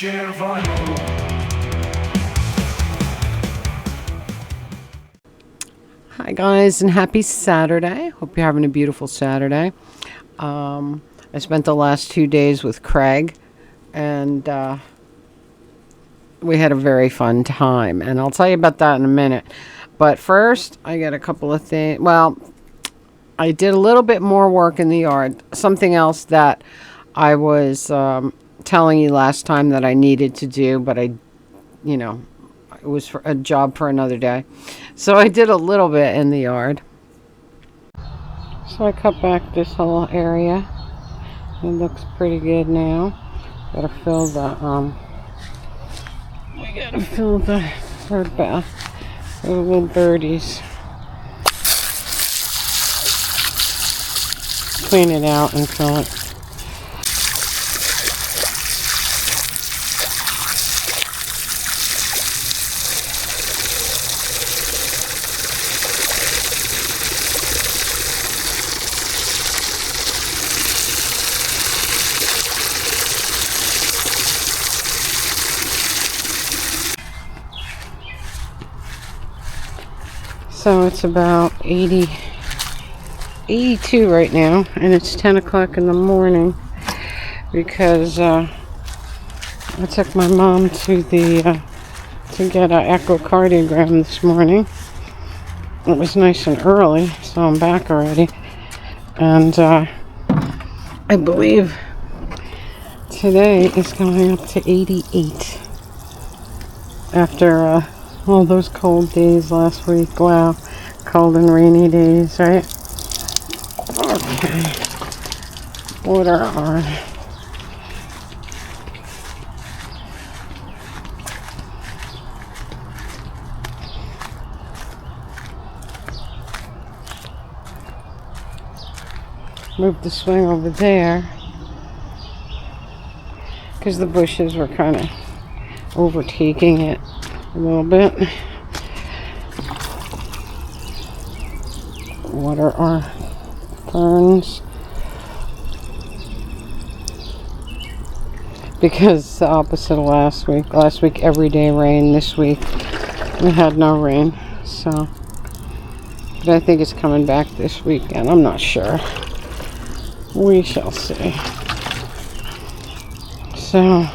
Share vinyl. Hi guys, and happy Saturday. Hope you're having a beautiful Saturday. I spent the last 2 days with Craig, and we had a very fun time. And I'll tell you about that in a minute. But first, I got a couple of things. Well, I did a little bit more work in the yard. Something else that I was telling you last time that I needed to do, but it was for a job for another day. So I did a little bit in the yard. So I cut back this whole area. It looks pretty good now. We gotta fill the bird bath with the little birdies. Clean it out and fill it. So it's about 82 right now, and it's 10 o'clock in the morning because I took my mom to to get an echocardiogram this morning. It was nice and early, so I'm back already, and I believe today is going up to 88 after all those cold days last week. Wow, cold and rainy days, right? Okay, water on. Move the swing over there because the bushes were kind of overtaking it a little bit. Water our ferns because the opposite of last week. Last week everyday rain. This week we had no rain. So, but I think it's coming back this weekend. I'm not sure. We shall see. So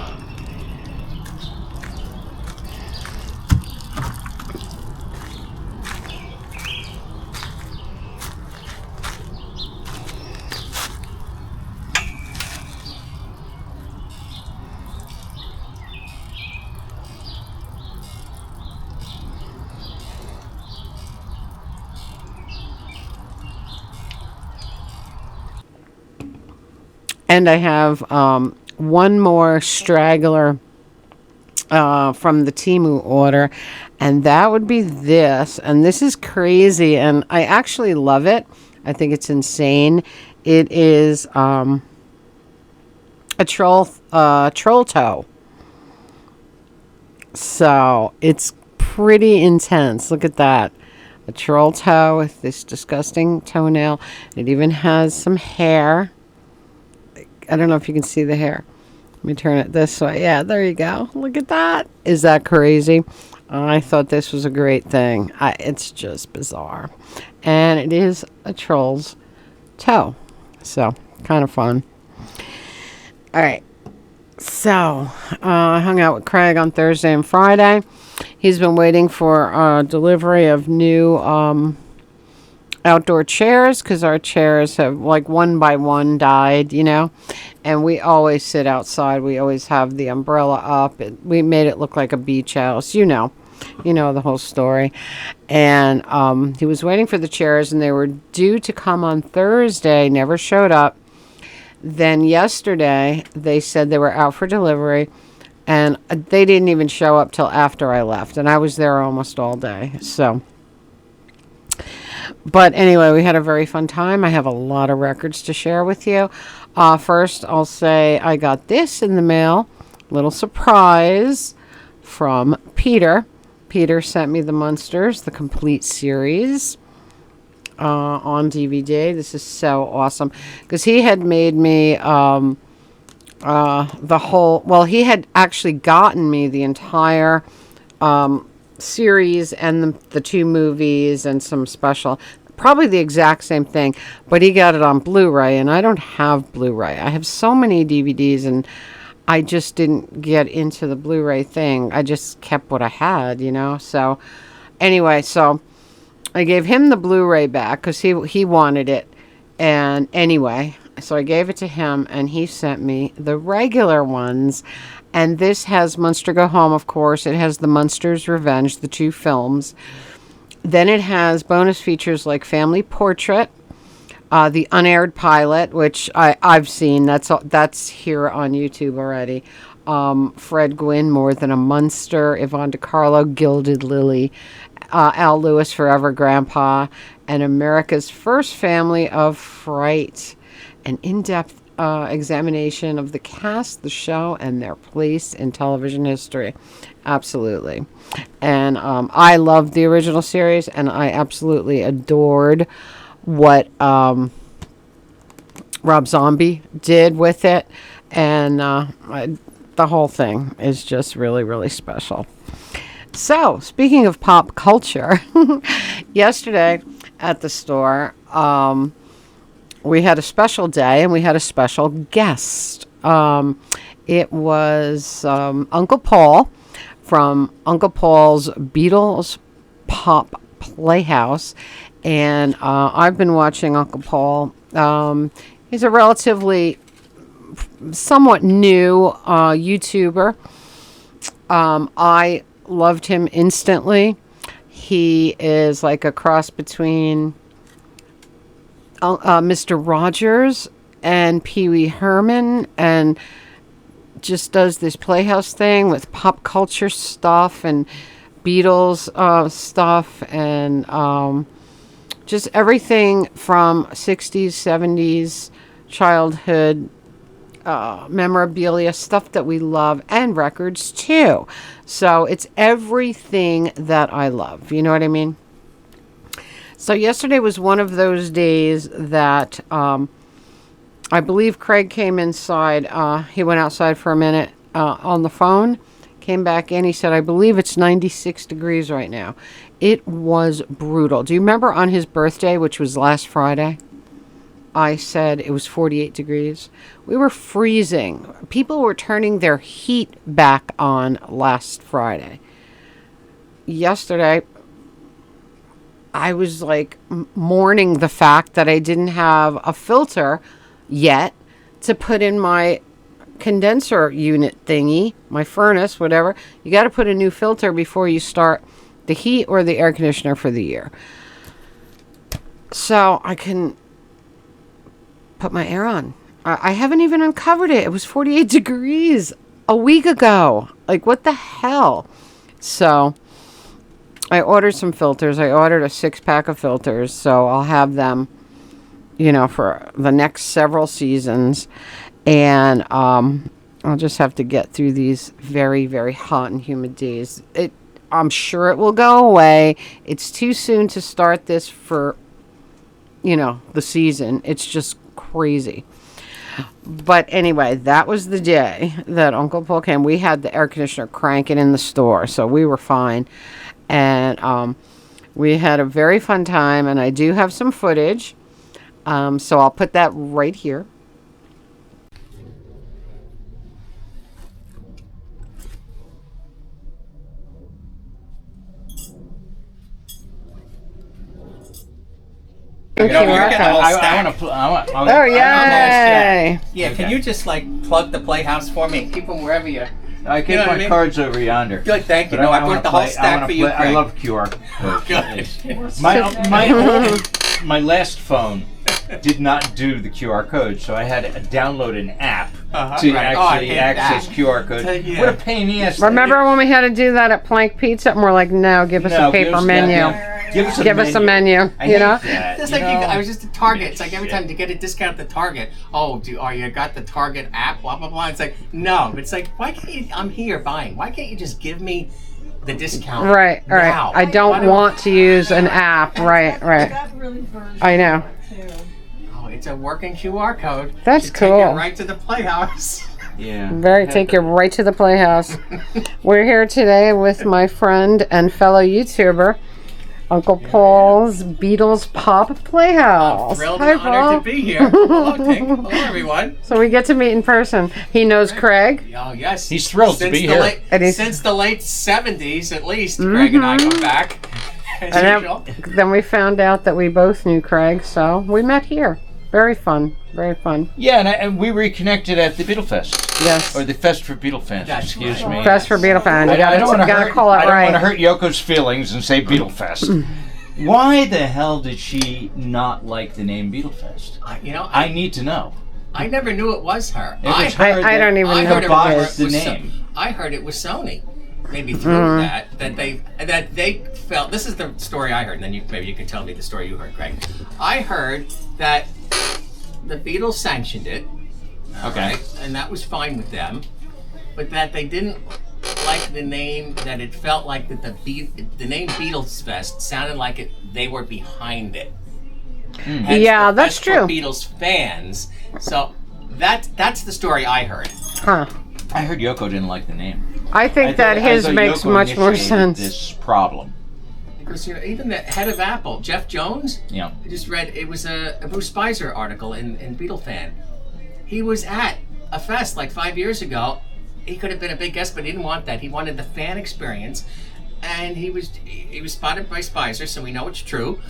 and I have one more straggler from the Temu order, and that would be this. And this is crazy, and I actually love it. I think it's insane. It is a troll toe. So it's pretty intense. Look at that. A troll toe with this disgusting toenail. It even has some hair. I don't know if you can see the hair. Let me turn it this way. Yeah, there you go. Look at that. Is that crazy? I thought this was a great thing. It's just bizarre. And it is a troll's toe. So, kind of fun. All right. So, I hung out with Craig on Thursday and Friday. He's been waiting for delivery of new outdoor chairs because our chairs have like one by one died, and we always sit outside. We always have the umbrella up. We made it look like a beach house, you know the whole story. And he was waiting for the chairs, and they were due to come on Thursday, never showed up. Then yesterday they said they were out for delivery, and they didn't even show up till after I left, and I was there almost all day. So but anyway, we had a very fun time. I have a lot of records to share with you. First, I'll say I got this in the mail. Little surprise from Peter. Peter sent me the Munsters, the complete series, on DVD. This is so awesome because he had made me the whole. Well, he had actually gotten me the entire series and the two movies and some special. Probably the exact same thing, but he got it on Blu-ray, and I don't have Blu-ray. I have so many DVDs, and I just didn't get into the Blu-ray thing. I just kept what I had, So anyway, so I gave him the Blu-ray back because he wanted it. And anyway, so I gave it to him, and he sent me the regular ones. And this has Munster Go Home, of course. It has The Munsters Revenge, the two films. Then it has bonus features like Family Portrait, the unaired pilot, which I've seen. That's here on YouTube already. Fred Gwynn, More Than a Munster, Yvonne DiCarlo, Gilded Lily, Al Lewis, Forever Grandpa, and America's First Family of Fright. An in-depth examination of the cast, the show, and their place in television history. Absolutely. And I loved the original series, and I absolutely adored what Rob Zombie did with it. And the whole thing is just really, really special. So, speaking of pop culture, yesterday at the store, we had a special day and we had a special guest. It was Uncle Paul from Uncle Paul's Beatles Pop Playhouse. And I've been watching Uncle Paul. He's a relatively somewhat new YouTuber. I loved him instantly. He is like a cross between Mr. Rogers and Pee Wee Herman, and just does this Playhouse thing with pop culture stuff and Beatles stuff and just everything from 60s, 70s, childhood memorabilia, stuff that we love, and records too. So it's everything that I love. You know what I mean? So yesterday was one of those days that I believe Craig came inside. He went outside for a minute on the phone, came back in. He said, I believe it's 96 degrees right now. It was brutal. Do you remember on his birthday, which was last Friday? I said it was 48 degrees. We were freezing. People were turning their heat back on last Friday. Yesterday, I was like mourning the fact that I didn't have a filter yet to put in my condenser unit thingy, my furnace, whatever. You got to put a new filter before you start the heat or the air conditioner for the year. So I can put my air on. I haven't even uncovered it. It was 48 degrees a week ago. Like, what the hell? So I ordered some filters. I ordered a 6-pack of filters, so I'll have them, for the next several seasons. And I'll just have to get through these very, very hot and humid days. I'm sure it will go away. It's too soon to start this for, the season. It's just crazy. But anyway, that was the day that Uncle Paul came. We had the air conditioner cranking in the store, so we were fine. And we had a very fun time, and I do have some footage. So I'll put that right here. I want to. Oh, yay! Yeah, can you just plug the Playhouse for me? Keep them wherever you. I keep my cards over yonder. Good, thank you. No, I brought the whole stack for you, Craig. I love QR codes. My last phone did not do the QR code, so I had to download an app to actually access QR codes. What a pain in the ass. Remember when we had to do that at Plank Pizza? And we're like, no, give us a paper menu. Give us a menu, It's like I was just at Target. It's like every time to get a discount at the Target. Oh, you got the Target app? Blah blah blah. It's like no. It's like why can't you? I'm here buying. Why can't you just give me the discount? Right. Now? I don't want to use an app. Right. I know. Oh, it's a working QR code. That's cool. Take it right to the Playhouse. Yeah. Take you right to the Playhouse. We're here today with my friend and fellow YouTuber, Uncle Paul's Beatles Pop Playhouse. I'm thrilled and honored to be here. Hello, Tink. Hello, everyone. So we get to meet in person. He knows Craig. Oh, yes. He's thrilled to be here. Since the late 70s, at least, Craig and I go back. Then we found out that we both knew Craig, so we met here. Very fun. Very fun. Yeah, and we reconnected at the Beatlefest. Yes. Or the Fest for Beatle fans, excuse me. Fest for Beatle fans. I don't want to call it right. I don't want to hurt Yoko's feelings and say Beatlefest. Why the hell did she not like the name Beatlefest? I need to know. I never knew it was her. I don't even know what it was. The name. I heard it was Sony. Maybe through that they felt, this is the story I heard, and then maybe you can tell me the story you heard, Craig. I heard that the Beatles sanctioned it, okay, and that was fine with them, but that they didn't like the name, that it felt like that the name Beatles Fest sounded like they were behind it. Yeah, that's true. For Beatles fans, so that's the story I heard. Huh. I heard Yoko didn't like the name. I think that his makes Yoko much more sense. This problem. Because even the head of Apple, Jeff Jones, yeah, I just read, it was a Bruce Spicer article in Beatle Fan. He was at a fest like 5 years ago. He could have been a big guest, but he didn't want that. He wanted the fan experience, and he was spotted by Spicer, so we know it's true.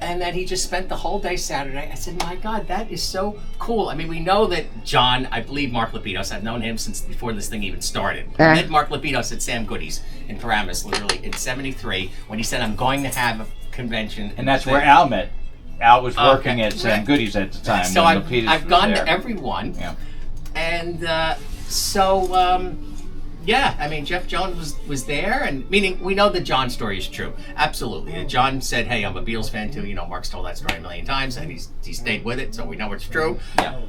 And then he just spent the whole day Saturday. I said, my God, that is so cool. I mean, we know that John, I believe Mark Lapidus, I've known him since before this thing even started. I met Mark Lapidus at Sam Goody's in Paramus, literally, in 73, when he said, I'm going to have a convention. And that's where Al met. Al was working at Sam Goody's at the time. So I've gone to every one. Yeah. And yeah, I mean, Jeff Jones was there, and meaning we know the John story is true. Absolutely. John said, hey, I'm a Beatles fan too. Mark's told that story a million times, and he stayed with it, so we know it's true. Yeah.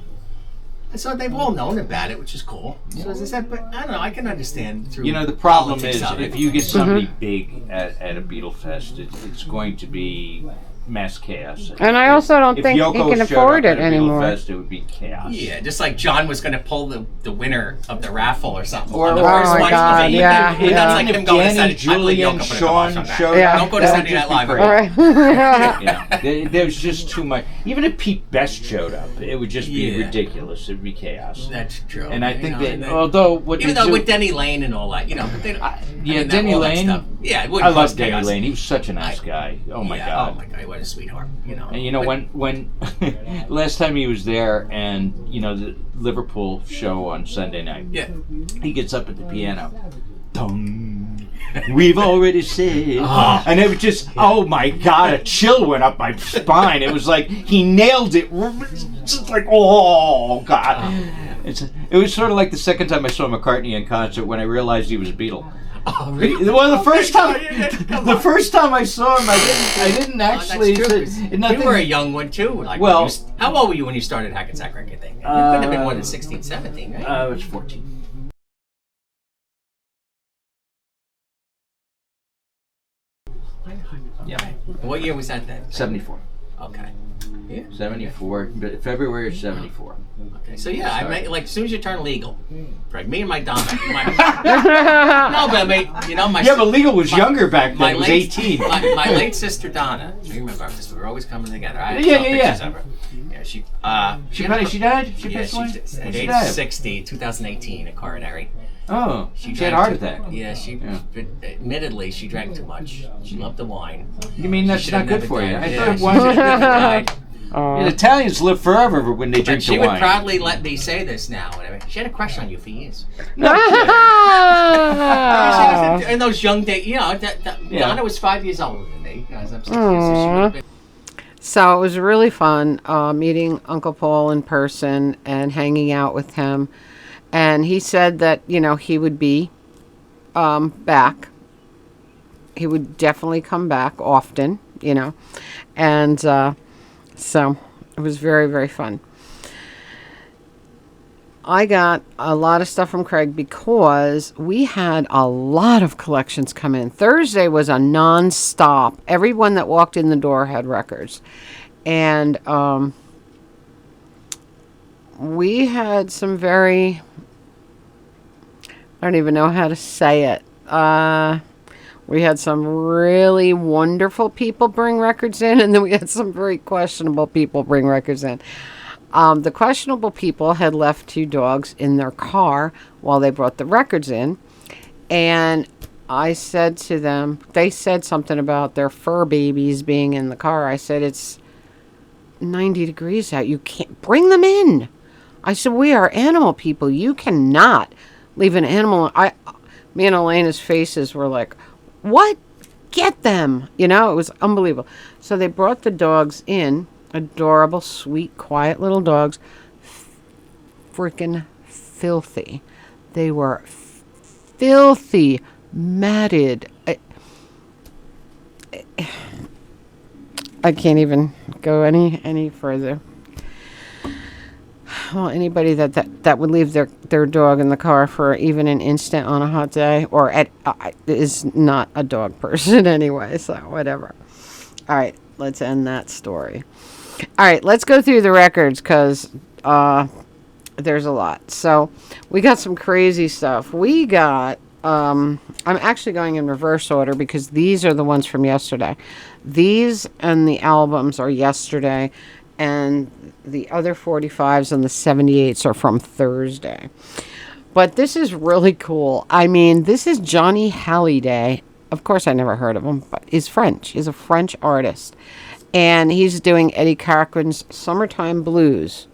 And so they've all known about it, which is cool. So as I said, but I don't know, I can understand through the problem is, if you get somebody big at a Beatle Fest, it's going to be mass chaos. And I also don't think he can afford it anymore. Fest, it would be chaos. Yeah, just like John was going to pull the winner of the raffle or something. Or oh my God, yeah. That's like him going to Danny, Julian, Sean showed up. Don't go to Saturday Night Live. All right. There's just too much. Even if Pete Best showed up, it would just be ridiculous. It would be chaos. That's true. And I think that, although with Denny Lane and all that, Denny Lane. Yeah, I love Denny Lane. He was such a nice guy. Oh my God. Oh my God, what a sweetheart. And when last time he was there, and the Liverpool show on Sunday night, he gets up at the piano. Dum. We've already said, and it was just, oh my God, a chill went up my spine. It was like he nailed it. Just like, oh God. It was sort of like the second time I saw McCartney in concert when I realized he was a Beatle. Oh, really? Well, the first time I saw him, I didn't actually. You were a young one too. How old were you when you started Hackensack Record Thing? You couldn't have been more than 16, 17, right? I was 14. Yeah. What year was that then? 74. Okay. Yeah. 74. February of 74. Okay. So yeah, I mean, like as soon as you turn legal, Greg, me and my Donna. No, but I mean, but legal was younger back then. It was 18. My late sister Donna. You remember we were always coming together. I had pictures of her. Yeah, she died. She passed away at age 60, 2018, a coronary. Oh, she had a heart attack. Yeah, admittedly, she drank too much. She loved the wine. You mean that's not good for you? I thought wine died. Italians live forever when they drink the wine. She would proudly let me say this now. She had a crush on you for years. No in those young days, Donna was 5 years older than me. So it was really fun meeting Uncle Paul in person and hanging out with him. And he said that, he would be back. He would definitely come back often, And so it was very, very fun. I got a lot of stuff from Craig because we had a lot of collections come in. Thursday was a non-stop. Everyone that walked in the door had records. And we had some very I don't even know how to say it. We had some really wonderful people bring records in, and then we had some very questionable people bring records in. The questionable people had left 2 dogs in their car while they brought the records in. And I said to them, they said something about their fur babies being in the car. I said, it's 90 degrees out. You can't bring them in. I said, we are animal people. You cannot leave an animal. Me and Elena's faces were like, what? Get them. You know, it was unbelievable. So they brought the dogs in. Adorable, sweet, quiet little dogs. Freaking filthy. They were filthy, matted. I can't even go any further. Well, anybody that would leave their dog in the car for even an instant on a hot day is not a dog person anyway, so whatever. All right, let's end that story. All right, let's go through the records because there's a lot. So we got some crazy stuff. We got, I'm actually going in reverse order because these are the ones from yesterday. These and the albums are yesterday, and the other 45s and the 78s are from Thursday. But this is really cool. I mean, this is Johnny Hallyday. Of course, I never heard of him, but he's French. He's a French artist. And he's doing Eddie Cochran's Summertime Blues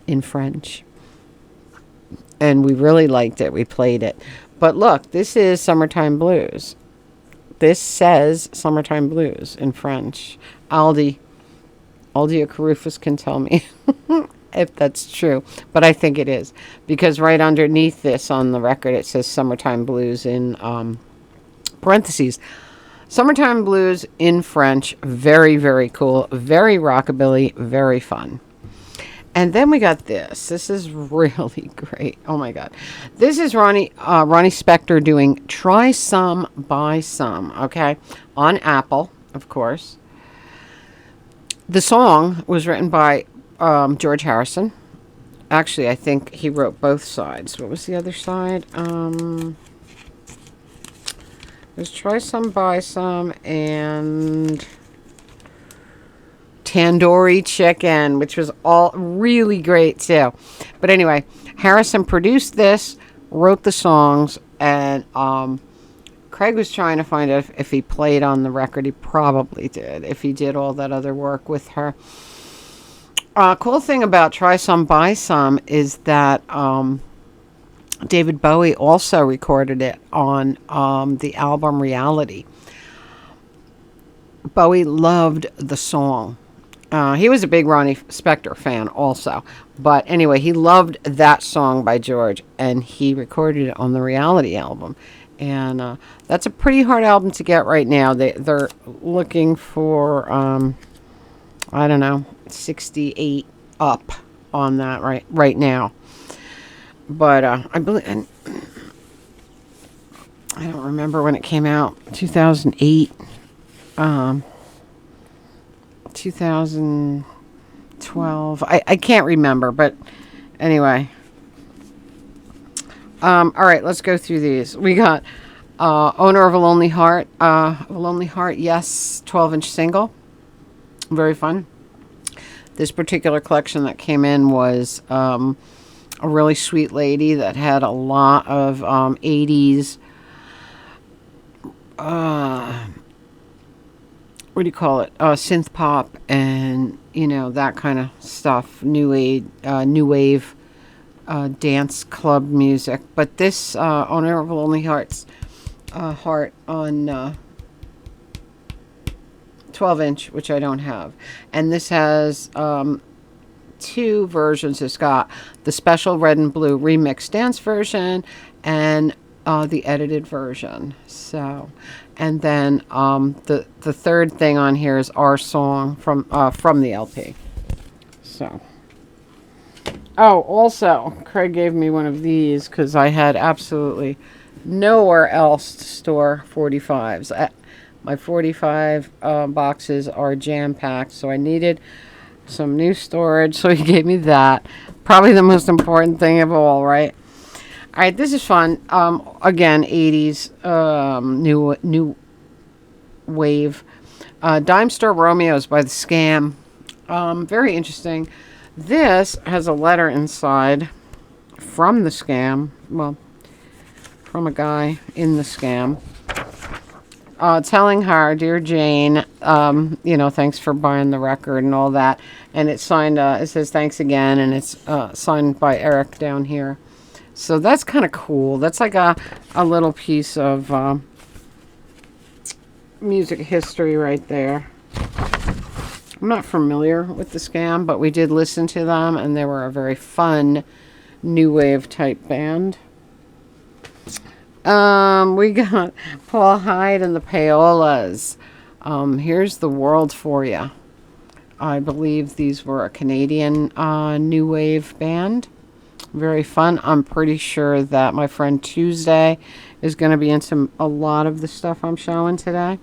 in French. And we really liked it. We played it. But look, this is Summertime Blues. This says Summertime Blues in French. Aldi Carufus can tell me if that's true. But I think it is. Because right underneath this on the record, it says Summertime Blues in parentheses. Summertime Blues in French. Very, very cool. Very rockabilly. Very fun. And then we got this. This is really great. Oh, my God. This is Ronnie Spector doing Try Some, Buy Some. Okay. On Apple, of course. The song was written by George Harrison. Actually, I think he wrote both sides. What was the other side? It was Try Some, Buy Some, and Tandoori Chicken, which was all really great too. But anyway, Harrison produced this, wrote the songs, and Craig was trying to find out if he played on the record. He probably did, if he did all that other work with her. Cool thing about Try Some, Buy Some is that David Bowie also recorded it on the album Reality. Bowie loved the song. He was a big Ronnie Spector fan also. But anyway, he loved that song by George, and he recorded it on the Reality album. And that's a pretty hard album to get right now. They're looking for, I don't know, 68 up on that right now. But I believe, and I don't remember when it came out, 2008, 2012. I can't remember, but anyway. All right, let's go through these. We got Owner of a Lonely Heart. Yes, 12-inch single. Very fun. This particular collection that came in was a really sweet lady that had a lot of 80s, what do you call it? Synth pop and, that kind of stuff. New wave. Dance club music, but this Owner of a Lonely Heart on 12-inch, which I don't have, and this has 2 versions. It's got the special red and blue remix dance version and the edited version. So, and then the third thing on here is our song from the LP. So. Oh, also, Craig gave me one of these because I had absolutely nowhere else to store 45s. My 45 boxes are jam-packed, so I needed some new storage, so he gave me that. Probably the most important thing of all, right? All right, this is fun. Again, 80s, new wave. Dime Store Romeos by The Scam. Very interesting. This has a letter inside from The Scam. Well, from a guy in The Scam. Telling her, "Dear Jane, thanks for buying the record and all that." And it's signed, it says thanks again, and it's signed by Eric down here. So that's kind of cool. That's like a little piece of music history right there. I'm not familiar with The Scam, but we did listen to them, and they were a very fun new wave type band. We got Paul Hyde and the Payolas. Here's The World for You. I believe these were a Canadian new wave band. Very fun. I'm pretty sure that my friend Tuesday is going to be into a lot of the stuff I'm showing today.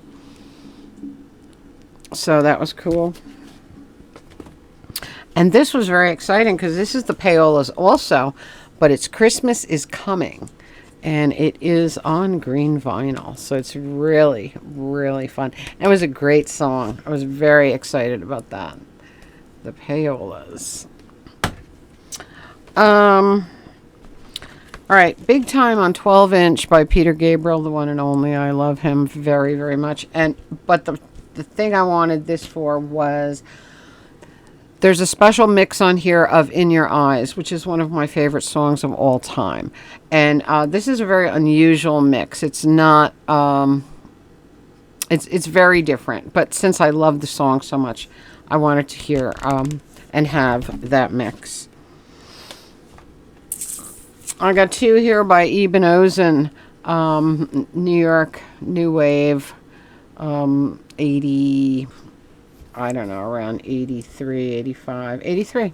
So that was cool. And this was very exciting because this is the Payolas also, but it's Christmas is Coming. And it is on green vinyl. So it's really, really fun. It was a great song. I was very excited about that. The Payolas. All right. Big Time on 12-inch by Peter Gabriel, the one and only. I love him very, very much. But the thing I wanted this for was there's a special mix on here of In Your Eyes, which is one of my favorite songs of all time. And this is a very unusual mix. It's not, it's very different. But since I love the song so much, I wanted to hear and have that mix. I got two here by Eben Ozen, New York, New Wave, 80... I don't know, around 83, 85, 83.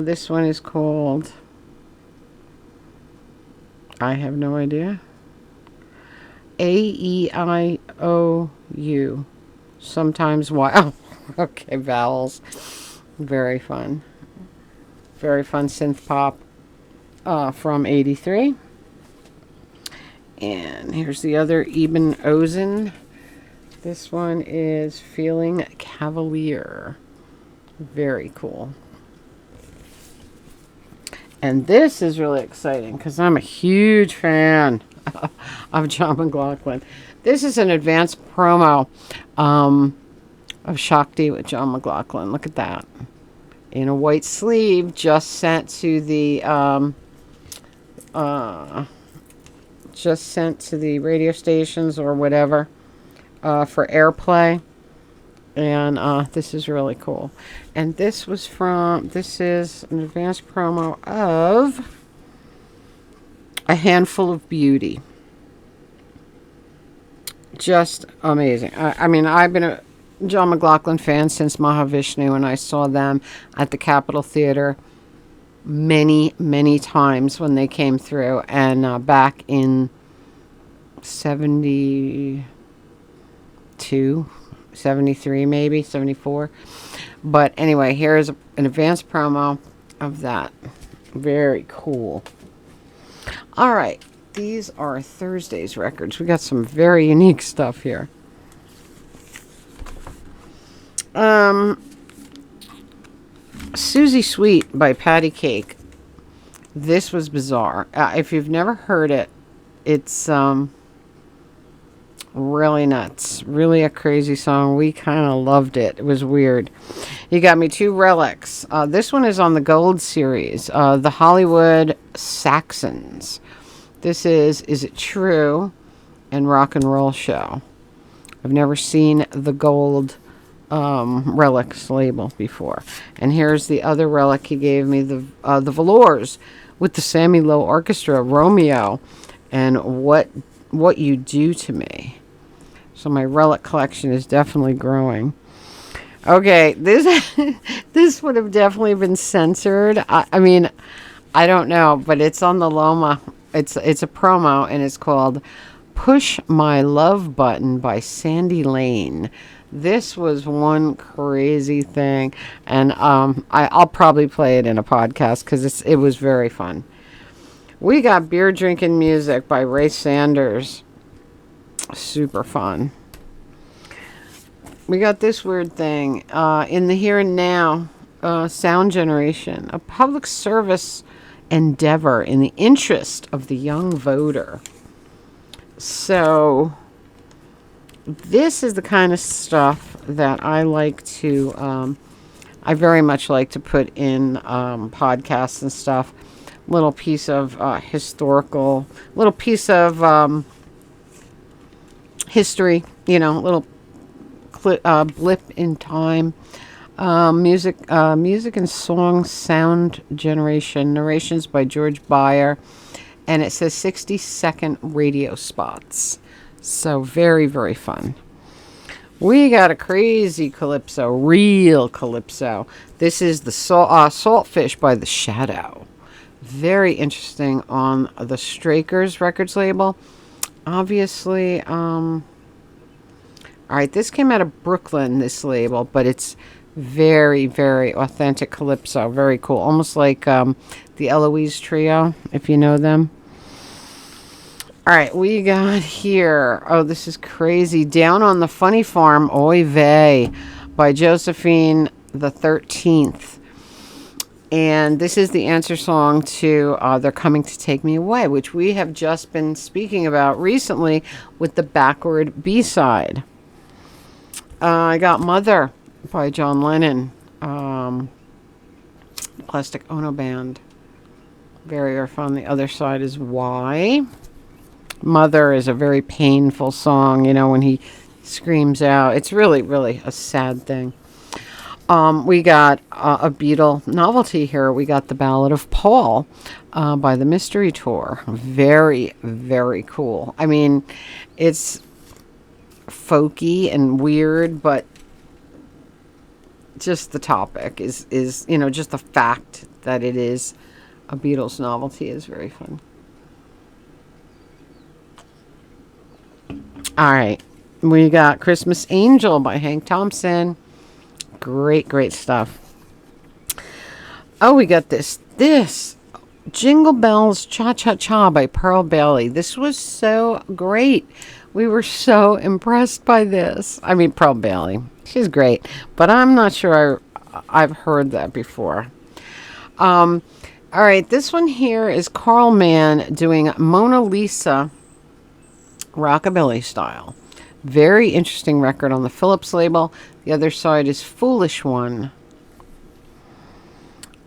This one is called, I have no idea. AEIOU. Sometimes Y. Oh, okay, vowels. Very fun. Very fun synth pop from 83. And here's the other Eben Ozen. This one is Feeling Cavalier. Very cool. And this is really exciting because I'm a huge fan of John McLaughlin. This is an advanced promo of Shakti with John McLaughlin. Look at that. In a white sleeve, just sent to the radio stations or whatever. For airplay, and this is really cool. And this is an advanced promo of A Handful of Beauty. Just amazing. I mean, I've been a John McLaughlin fan since Mahavishnu, and I saw them at the Capitol Theater many, many times when they came through, and back in 72, 73 maybe, 74. But anyway, here's an advanced promo of that. Very cool. All right, these are Thursday's records. We got some very unique stuff here. Susie Sweet by Patty Cake. This was bizarre. If you've never heard it, it's really nuts. Really a crazy song. We kind of loved it. It was weird. You got me two relics. This one is on the Gold series. The Hollywood Saxons. This is It True? And Rock and Roll Show. I've never seen the Gold relics label before. And here's the other relic he gave me. The Velours with the Sammy Lowe Orchestra. Romeo. And What You Do to Me. So my relic collection is definitely growing. Okay, this would have definitely been censored. I mean, I don't know, but it's on the Loma. It's a promo, and it's called Push My Love Button by Sandy Lane. This was one crazy thing, and I'll probably play it in a podcast because it was very fun. We got Beer Drinking Music by Ray Sanders. Super fun. We got this weird thing. In the Here and Now, sound generation. A public service endeavor in the interest of the young voter. So, this is the kind of stuff that I like to... I very much like to put in podcasts and stuff. Little piece of historical, little piece of history, little blip in time. Music and song sound generation, narrations by George Beyer, and it says 60-second radio spots. So very, very fun. We got a crazy calypso, real calypso. This is the Saltfish by The Shadow. Very interesting on the Strakers Records label. Obviously, all right, this came out of Brooklyn, this label, but it's very, very authentic calypso. Very cool. Almost like the Eloise Trio, if you know them. All right, we got here. Oh, this is crazy. Down on the Funny Farm, Oy Vey, by Josephine the 13th. And this is the answer song to They're Coming to Take Me Away, which we have just been speaking about recently with the backward B-side. I got Mother by John Lennon. Plastic Ono Band. Very, very fun. The other side is Why. Mother is a very painful song, when he screams out. It's really, really a sad thing. We got a Beatle novelty here. We got The Ballad of Paul by the Mystery Tour. Very, very cool. I mean, it's folky and weird, but just the topic is just the fact that it is a Beatles novelty is very fun. All right. We got Christmas Angel by Hank Thompson. Great, great stuff. Oh, we got this Jingle Bells Cha-Cha-Cha by Pearl Bailey. This was so great. We were so impressed by this. I mean, Pearl Bailey. She's great. But I'm not sure I've heard that before. All right. This one here is Carl Mann doing Mona Lisa rockabilly style. Very interesting record on the Phillips label. The other side is Foolish One.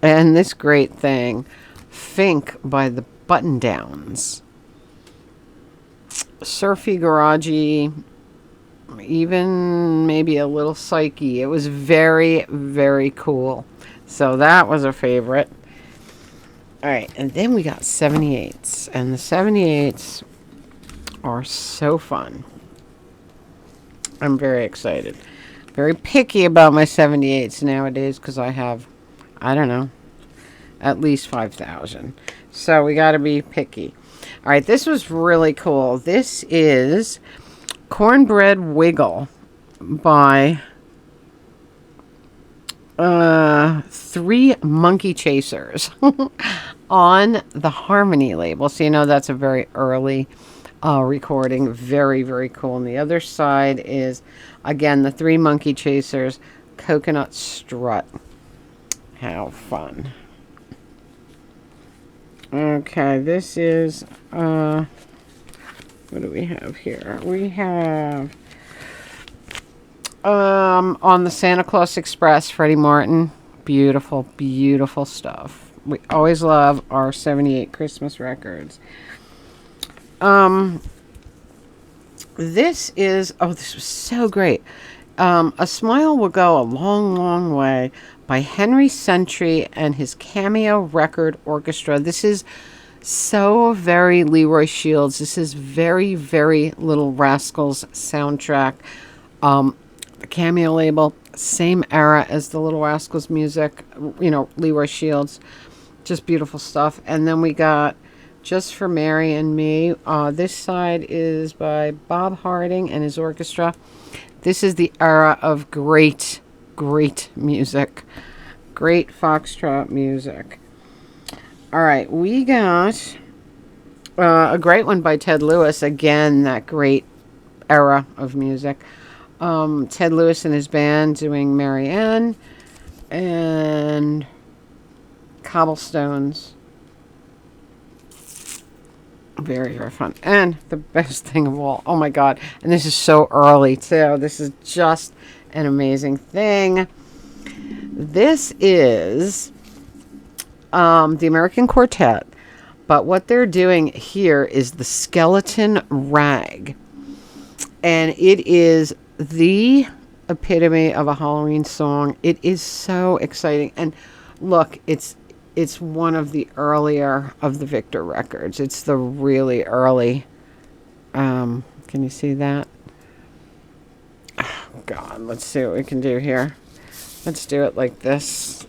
And this great thing, Fink by the Button Downs. Surfy, garagey, even maybe a little psyche. It was very, very cool. So that was a favorite. All right, and then we got 78s. And the 78s are so fun. I'm very excited. Very picky about my 78s nowadays because I have, I don't know, at least 5,000. So we got to be picky. All right, this was really cool. This is Cornbread Wiggle by Three Monkey Chasers on the Harmony label. So that's a very early recording. Very, very cool. And the other side is, again, the Three Monkey Chasers, Coconut Strut. How fun. Okay, this is, what do we have here? We have, on the Santa Claus Express, Freddie Martin. Beautiful, beautiful stuff. We always love our 78 Christmas records. This is, this was so great. A Smile Will Go a Long, Long Way by Henry Sentry and his Cameo Record Orchestra. This is so very Leroy Shields. This is very, very Little Rascals soundtrack. The Cameo label, same era as the Little Rascals music, Leroy Shields. Just beautiful stuff. And then we got Just for Mary and Me. This side is by Bob Harding and his orchestra. This is the era of great, great music. Great foxtrot music. All right, we got A great one by Ted Lewis. Again, that great era of music. Ted Lewis and his band doing Mary Ann and Cobblestones. Very, very fun. And the best thing of all, oh my God, and this is so early too. This is just an amazing thing. This is the American Quartet, but what they're doing here is the Skeleton Rag. And it is the epitome of a Halloween song. It is so exciting. And look, it's one of the earlier of the Victor records. It's the really early. Can you see that? Oh, God, let's see what we can do here. Let's do it like this.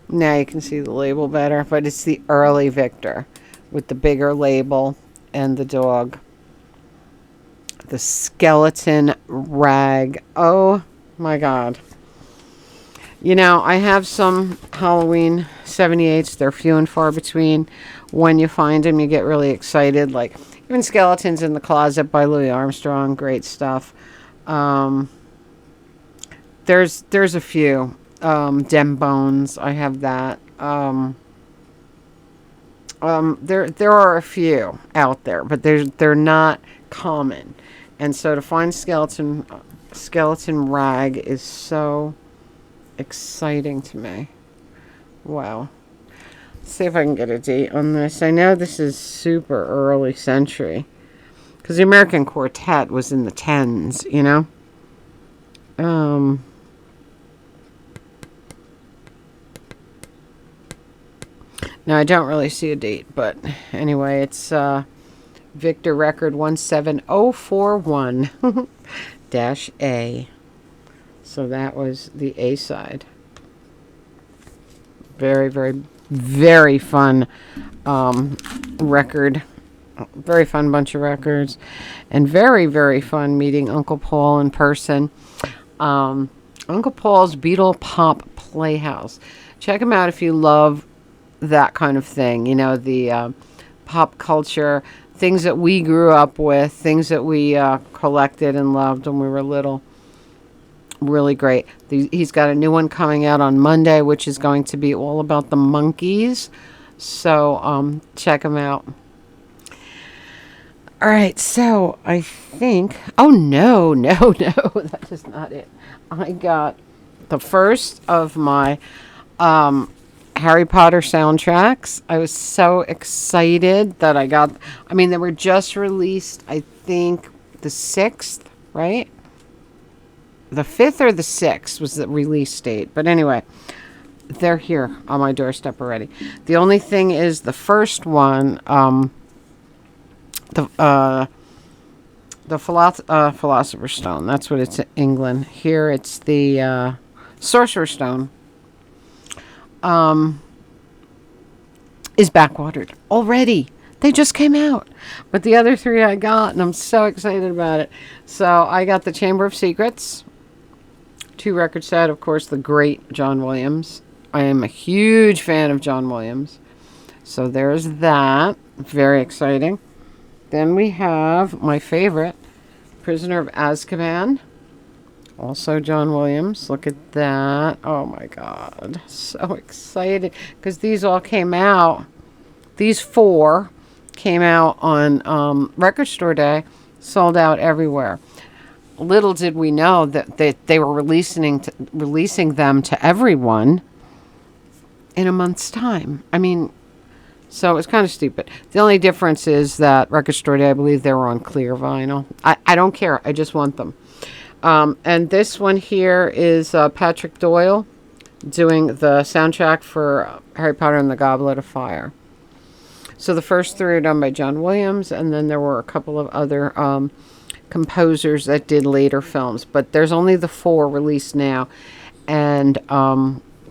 Now you can see the label better, but it's the early Victor with the bigger label and the dog. The Skeleton Rag. Oh my God. You know, I have some Halloween 78s. They're few and far between. When you find them, you get really excited. Like, even Skeletons in the Closet by Louis Armstrong. Great stuff. There's a few. Dem Bones. I have that. There are a few out there, but they're not common. And so to find Skeleton Rag is so exciting to me. Wow. Let's see if I can get a date on this. I know this is super early century, because the American Quartet was in the 10s, you know? Now, I don't really see a date, but anyway, it's Victor Record 17041-A. So that was the A side. Very, very, very fun record. Very fun bunch of records. And very, very fun meeting Uncle Paul in person. Uncle Paul's Beatle Pop Playhouse. Check him out if you love that kind of thing. You know, the pop culture, things that we grew up with, things that we collected and loved when we were little. Really great. He's got a new one coming out on Monday, which is going to be all about the monkeys. So check him out. All right, so I think... Oh, no, that is not it. I got the first of my Harry Potter soundtracks. I was so excited that I got... I mean, they were just released, I think, the 6th, right? The 5th or the 6th was the release date. But anyway, they're here on my doorstep already. The only thing is the first one... The Philosopher's Stone. That's what it's in England. Here it's the Sorcerer's Stone. Is backwatered already. They just came out. But the other 3 I got, and I'm so excited about it. So I got the Chamber of Secrets. 2 record set, of course, the great John Williams. I am a huge fan of John Williams. So there's that. Very exciting. Then we have my favorite, Prisoner of Azkaban. Also John Williams. Look at that. Oh my God. So excited. Because these all came out. These 4 came out on Record Store Day. Sold out everywhere. Little did we know that they were releasing them to everyone in a month's time. I mean... So it's kind of stupid. The only difference is that Record Store Day, I believe they were on clear vinyl. I don't care. I just want them. And this one here is Patrick Doyle doing the soundtrack for Harry Potter and the Goblet of Fire. So the first 3 are done by John Williams, and then there were a couple of other composers that did later films. But there's only the 4 released now. And...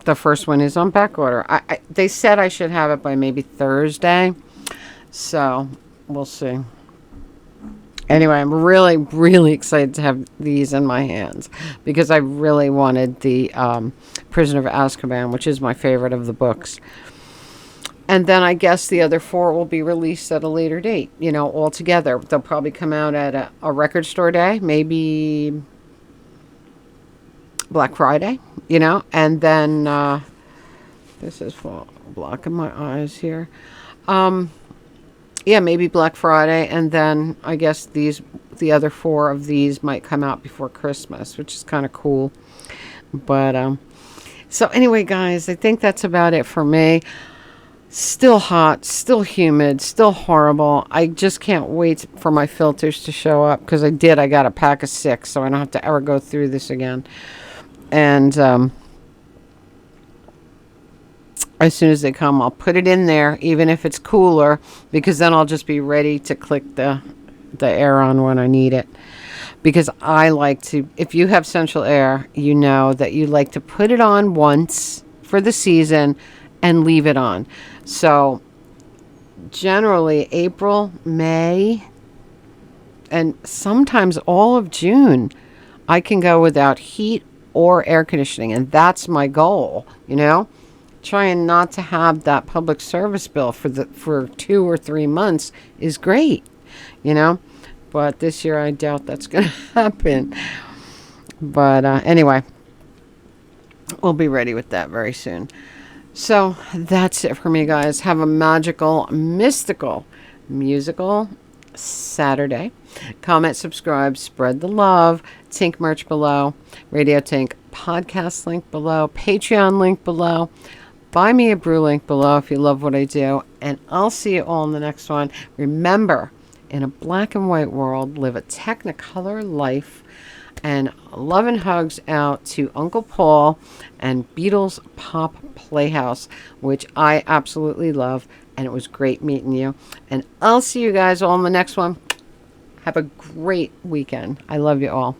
the first one is on back order. They said I should have it by maybe Thursday. So, we'll see. Anyway, I'm really, really excited to have these in my hands. Because I really wanted the Prisoner of Azkaban, which is my favorite of the books. And then I guess the other 4 will be released at a later date, all together. They'll probably come out at a record store day, maybe Black Friday, and then this is blocking my eyes here. Yeah, maybe Black Friday, and then I guess the other 4 of these might come out before Christmas, which is kind of cool. But so anyway, guys, I think that's about it for me. Still hot, still humid, still horrible. I just can't wait for my filters to show up, because I got a pack of 6, so I don't have to ever go through this again. And as soon as they come, I'll put it in there, even if it's cooler, because then I'll just be ready to click the air on when I need it. Because I like to, if you have central air, you know that you like to put it on once for the season and leave it on. So generally April, May, and sometimes all of June, I can go without heat or air conditioning, and that's my goal, Trying not to have that public service bill for 2 or 3 months is great, But this year I doubt that's going to happen. But anyway, we'll be ready with that very soon. So that's it for me, guys. Have a magical, mystical, musical Saturday. Comment, subscribe, spread the love. Tink merch below. Radio Tink podcast link below. Patreon link below. Buy me a brew link below if you love what I do. And I'll see you all in the next one. Remember, in a black and white world, live a Technicolor life. And love and hugs out to Uncle Paul and Beatles Pop Playhouse, which I absolutely love. And it was great meeting you. And I'll see you guys all in the next one. Have a great weekend. I love you all.